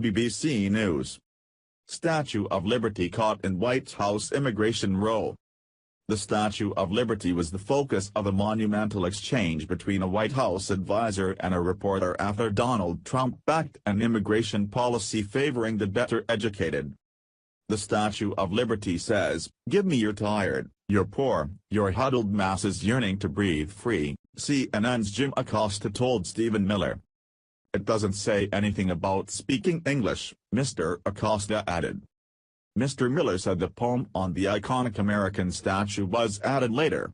BBC News. Statue of Liberty caught in White House immigration row. The Statue of Liberty was the focus of a monumental exchange between a White House advisor and a reporter after Donald Trump backed an immigration policy favoring the better educated. The Statue of Liberty says, "Give me your tired, your poor, your huddled masses yearning to breathe free," CNN's Jim Acosta told Stephen Miller. "It doesn't say anything about speaking English," Mr. Acosta added. Mr. Miller said the poem on the iconic American statue was added later.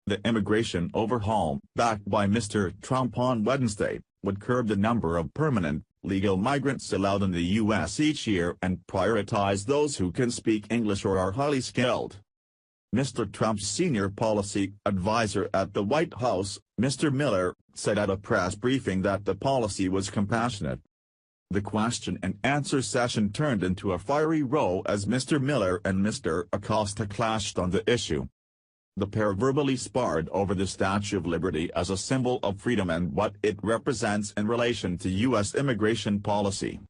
The immigration overhaul, backed by Mr. Trump on Wednesday, would curb the number of permanent, legal migrants allowed in the U.S. each year and prioritize those who can speak English or are highly skilled. Mr. Trump's senior policy advisor at the White House, Mr. Miller, said at a press briefing that the policy was compassionate. The question-and-answer session turned into a fiery row as Mr. Miller and Mr. Acosta clashed on the issue. The pair verbally sparred over the Statue of Liberty as a symbol of freedom and what it represents in relation to U.S. immigration policy.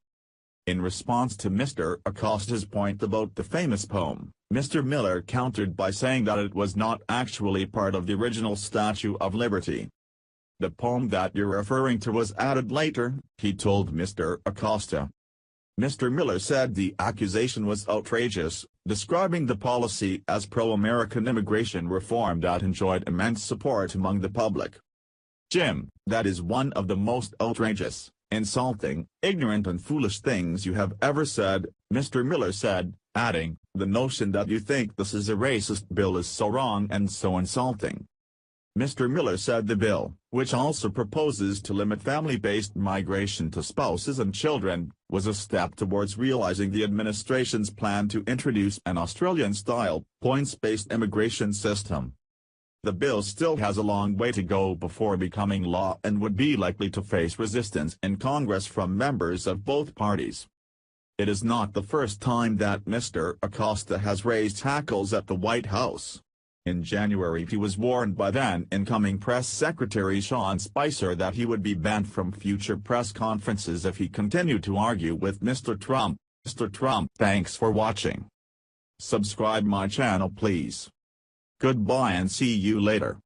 In response to Mr. Acosta's point about the famous poem, Mr. Miller countered by saying that it was not actually part of the original Statue of Liberty. "The poem that you're referring to was added later," he told Mr. Acosta. Mr. Miller said the accusation was outrageous, describing the policy as pro-American immigration reform that enjoyed immense support among the public. "Jim, that is one of the most outrageous, insulting, ignorant and foolish things you have ever said," Mr. Miller said, adding, "The notion that you think this is a racist bill is so wrong and so insulting." Mr. Miller said the bill, which also proposes to limit family-based migration to spouses and children, was a step towards realizing the administration's plan to introduce an Australian-style, points-based immigration system. The bill still has a long way to go before becoming law and would be likely to face resistance in Congress from members of both parties. It is not the first time that Mr. Acosta has raised hackles at the White House. In January he was warned by then-incoming Press Secretary Sean Spicer that he would be banned from future press conferences if he continued to argue with Mr. Trump. Thanks for watching. Subscribe my channel please. Goodbye and see you later.